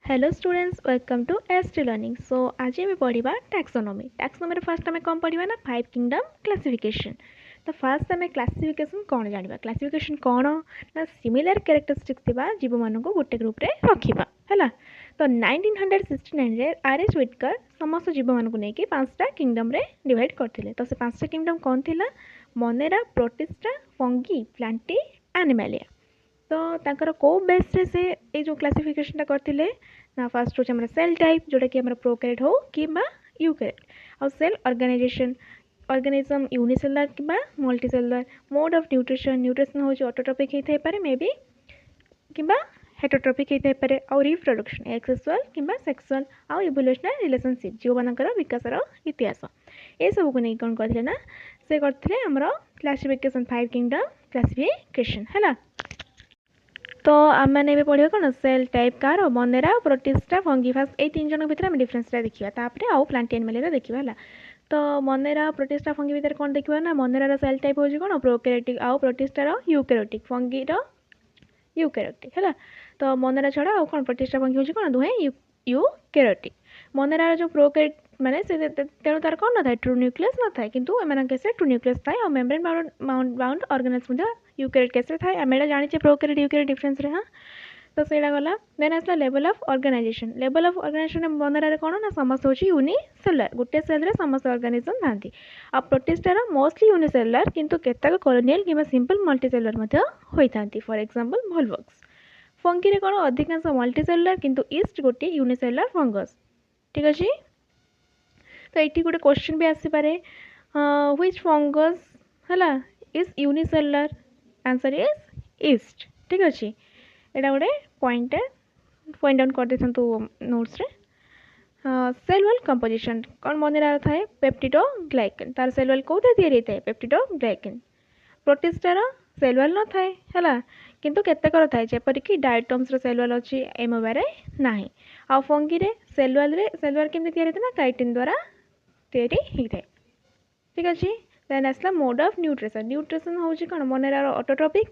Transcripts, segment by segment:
Hello students welcome to ST learning. So आज आम पढ़ा टैक्सोनॉमी। टैक्सोनॉमी फास्ट आम कौन पढ़ा ना 5 किंगडम क्लासिफिकेशन। तो फास्ट आम क्लासिफिकेशन कौन जाना क्लासिफिकेशन कौन ना सिमिलर कैरेक्टरिस्टिक्स थिबा जीव मान गोटे ग्रुप रे रखिबा हैला। तो 1969 रे आर.एच. व्हिटकर समस्त जीव मान को लेके 5टा किंगडम रे डिवाइड करथिले। तो से 5टा किंगडम कौन थिला Monera, protista, fungi, Plantae, Animalia. तो तांकर को बेस रे से ए जो क्लासिफिकेशन करते ना फास्ट हूँ सेल टाइप जोटा कि प्रोकैरियोट हो कि यूकैरियोट और सेल ऑर्गेनाइजेशन ऑर्गेनिज्म यूनिसेलुलर कि multicellular mode of nutrition nutrition हूँ ऑटोट्रॉपिक होता है मे बी कि हेटोट्रॉपिक होता है और रिप्रोडक्शन एक्सेक्सुअल कि सेक्सुअल आउ इवोल्यूशनरी रिलेशनशिप जीव मानकर विकासर इतिहास ये सब को नहीं कौन करते ना से करते आमर क्लासिफिकेशन 5 किंगडम क्लासिफिकेशन है। तो आम मैंने पढ़ा कौन सेल टाइप कार मोनेरा, प्रोटिस्टा, फंगी फास्ट ये 3 जन भितर डिफरेंस देखा तापर आउ प्लांटी एनिमल देखा है। तो मोनेरा, प्रोटिस्टा, फंगी भितर कौन देखा ना मोनेरार सेल टाइप हो कौन प्रोकैरियोटिक आउ प्रोटिस्टार यूकैरियोटिक फंगीर यूकैरियोटिक है। तो मोनेरा छड़ा आउ कौन प्रोटिस्टा फंगी हो कौन दुहे यूकैरियोटिक। मोनेरार जो प्रोकैरियोट माने से तेणु तार कौन न ट्रू न्यूक्लियस न था किंतु एम केस ट्रू न्यूक्लियस थाए और membrane bound organism eukaryote case थाए आम जाने प्रोकैरियोट यूकैरियोट डिफरेंस रे। हाँ तो सहीटा गला देन आसला level of organisation. Level of organisation monera रे कौन ना समस्त हो यूनिसेलुलर गोटे सेल रे समस्त ऑर्गेनिज्म थांती आ प्रोटिस्टार मोस्टली यूनिसेलुलर किंतु केतक कॉलोनियल कि सिंपल मल्टीसेलुलर मध्ये होइथांती फॉर एग्जांपल वोल्वॉक्स। फंगी रे कौन अधिकांश मल्टीसेलुलर किंतु ईस्ट गोटे यूनिसेलुलर फंगस ठीक अच्छे। तो ये गोटे क्वेश्चन भी आसीपे व्हिच फंगस है is unicellular answer is east ठीक अच्छे। यहाँ गोटे पॉइंट डाउन कर दे नोट्स रे। सेल वॉल कंपोजिशन कौन मोनेरा थाए पेप्टिडोग्लाइकेन तार सेल वॉल कौन तैयारी होता है पेप्टिडोग्लाइकेन। प्रोटिस्टार सेल वॉल न थाए है किंतु केतेकर थाए जेपरिक डायटम्स सेल वॉल अच्छी एमोबारे नाही। आ फंगी रे सेल वॉल केमती तैयारी होता है ना काइटिन द्वारा तैयारी होता है ठीक अच्छे। देन आसला मोड ऑफ न्यूट्रिशन। न्यूट्रिशन हूँ कौन मोनेरार ऑटोट्रॉपिक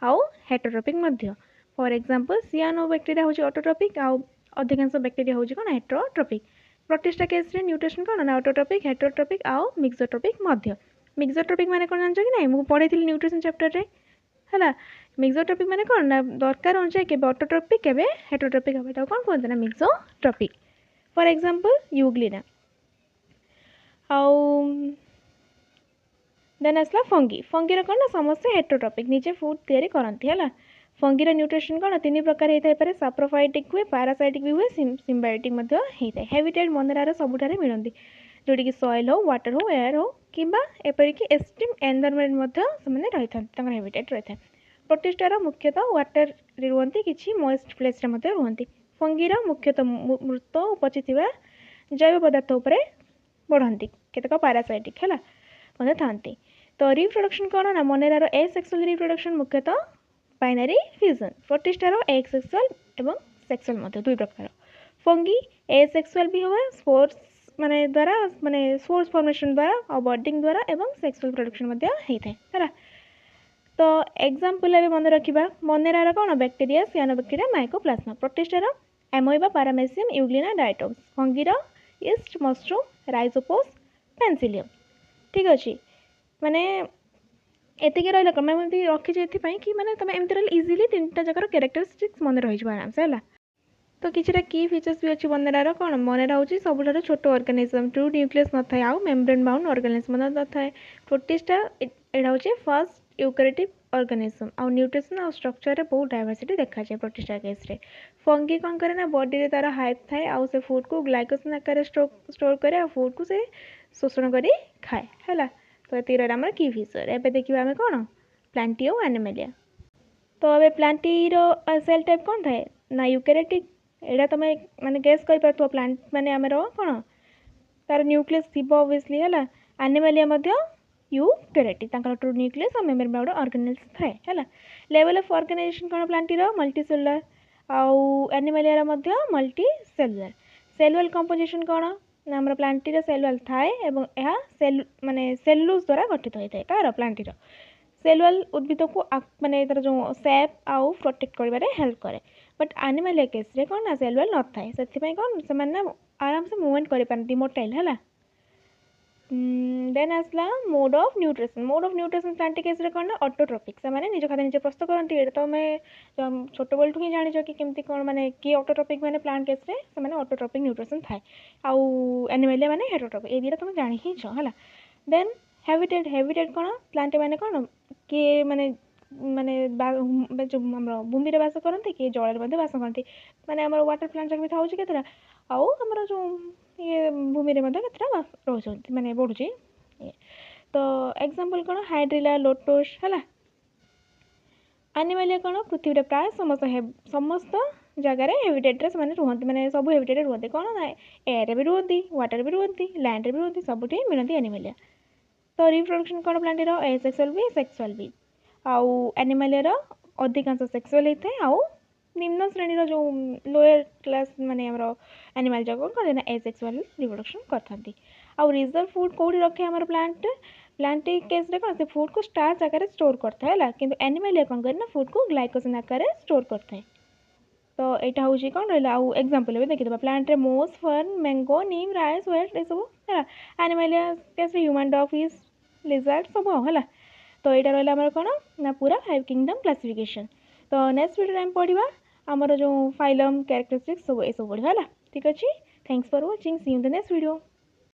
आउ हेटोट्रॉपिक मध्य फॉर एग्जांपल सियानोबैक्टीरिया हूँ ऑटोट्रॉपिक आउ अधिकांश बैक्टीरिया हूँ कौन हेटरोट्रॉपिक। प्रोटिस्टा केस रे न्यूट्रिशन कौन ना ऑटोट्रॉपिक हेटरोट्रॉपिक आउ मिक्सोट्रॉपिक मध्य। मिक्सोट्रॉपिक माने कौन जान कि नहीं मुझे पढ़ी न्यूट्रिशन चैप्टर रे है। मिक्सोट्रॉपिक माने कौन ना दरकार अनुसार के ऑटोट्रॉपिक के हेटरोट्रॉपिक हम कौन कहते हैं मिक्सोट्रॉपिक फॉर एग्जांपल यूग्लिना आउ देन आसला फंगी। फंगीर कौन ना समस्ते हेटरोट्रॉपिक निजे फूड तैयारी करती है। फंगीर न्यूट्रिशन कौन 3 प्रकार होता है साप्रोफाइटिक हुए पारासाइटिक भी हुए सिम्बायोटिक होता है। हैबिटेट मोनेरार सबुठारे मिलती जोटी कि सॉइल हो वाटर हो एयर हो कि एपरिक एक्सट्रीम एनवायरनमेंट रही था हैबिटेट रही है। प्रोटिस्टार मुख्यतः वाटर रुहति कि मॉइस्ट प्लेस रुहति। फंगीर मुख्यतः मृत उपचि जैव पदार्थ उपरे बढ़ती केतक पारासाइटिक है थांती। तो रिप्रोडक्शन कौन ना मोनेरार एसेक्सुअल रिप्रोडक्शन मुख्यतः बाइनरी फ्यूजन। प्रोटिस्टार एसेक्सुअल एवं सेक्सुअल मध्य 2 प्रकार। फंगी एसेक्सुअल भी हुए स्पोर्स माने द्वारा माने स्पोर्स फॉर्मेशन द्वारा और बर्डिंग द्वारा एवं सेक्सुअल प्रोडक्शन मध्य होता है। तो एग्जांपल ए मन रखा मोनेरार कौन बैक्टीरिया सियानोबैक्टीरिया माइकोप्लाज्मा। प्रोटिस्टार एमोइबा पारामेसियम यूग्लिना डायटम्स। फंगीर ईस्ट मशरूम राइजोपोस पेंसिलियम ठीक अच्छे। माने एतिक रहा कम एमती रखी कि मैंने तुम एमती इजिली 3टा जगह कैरेक्टरिस्टिक्स मन रही आराम से है। तो किसी की फीचर्स भी अच्छी मोनेरार कौन मोनेरा हूँ सब छोट ऑर्गेनिज्म ट्रू न्यूक्लियस न था आउ मेम्ब्रेन बाउंड ऑर्गेनिज्म न था। प्रोटिस्टा यहाँ हूँ फर्स्ट यूकैरियोटिक ऑर्गेनिज्म आउ न्यूट्रिशन और स्ट्रक्चर बहुत डायवर्सिटी देखा जाए प्रोटिस्टा केस रे। फंगी कौन करे ना बॉडी रे तार हाइप थाए आउ से फूड को ग्लाइकोजन आकार स्टोर करे फूड को से शोषण कर खाए है। तो ये आम की फीचर एवं देखा आम कौन प्लांटी और एनिमलिया। तो ये प्लांटीर सेल टाइप कौन थाए ना यूकैरियोटिक। एटा तुम माने गेस कर पार प्लांट माने आमर कौन तार न्यूक्लियस थी ओबियसली है। एनिमलिया यूकैरियोटिक ट्रू न्यूक्लियस और मेम्ब्रेन बाउंड ऑर्गेनेल्स थाए है। लेवल ऑफ ऑर्गेनाइजेशन कौन प्लांटीर मल्टीसेलुलर आउ एनिमलियार मल्टीसेलुलर। सेल वॉल कंपोजिशन कौन आम प्लांटीर सेल वॉल थाए एवं यह सेल माने सेलुलोज द्वारा गठित होता है कार प्लांटीर। सेल वॉल उद्भिद को माने तार जो सेप आउ प्रोटेक्ट कर हेल्प करे। बट एनिमल केस कौन ना सेल वाल न थाए से कौन से आराम से मूवमेंट करें मोटाइल है। देन आसला mode of nutrition plant case कौन ना ऑटोट्रोपिक से निज खाद्य निजे प्रस्तुत करती है। तो मैं छोट बेलू ही जान कि केमती कौन माने कि ऑटोट्रोपिक माने प्लांट केस से ऑटोट्रोपिक न्यूट्रिशन थाए आउ एनिमलिया माने हेटरोट्रोपिक ये तुम जान ही है। देन हैबिटेट कौन प्लांट माने कौन किए माने माने जो भूमि में बास करते किए जल में बास करती माने आम वाटर प्लांट भी था केतटा आउ आम जो ये भूमि में केतटा रोच माने बढ़ुची। तो एग्जांपल कौन हाइड्रिला लोटस है। एनिमलिया कौन पृथ्वी प्राय समस्त जगार हेबिटेट्रे से रुहति माने सब हेबिटेट रुहति कौन ना एयर भी रुहति वाटर भी रुहति लैंड भी रुहति सबुठी मिलती एनिमलिया। तो रिप्रोडक्शन कौन प्लांट एसेक्सुअल भी आउ एनिमलिया अधिकांश सेक्सुअल होता है आउ निम्न श्रेणी जो लोअर क्लास माने एनिमल जगह कौन एसेक्सुअल रिप्रोडक्शन करते। आउ रिजर्व फूड कौटी रखे आम प्लांट केस कौन से फूड को स्टार्च आकार स्टोर करता है कि एनिमलिया कौन करे फूड को ग्लाइकोजेन आकार स्टोर करता है। तो यहाँ हूँ कौन रहा आउ एग्जांपल भी देखिए प्लांट मोस फर्न मैंगो नीम राइस वेट ये सब है। Animalia case human dog fish lizard सब है। तो यहाँ रहा कौन ना पूरा 5 किंगडम क्लासिफिकेशन। तो नेक्स्ट वीडियो टाइम पढ़ा आमर जो फाइलम कैरेक्टरिस्टिक्स सब ये सब पढ़ा है। ठीक अच्छे thanks for watching C you in the next video.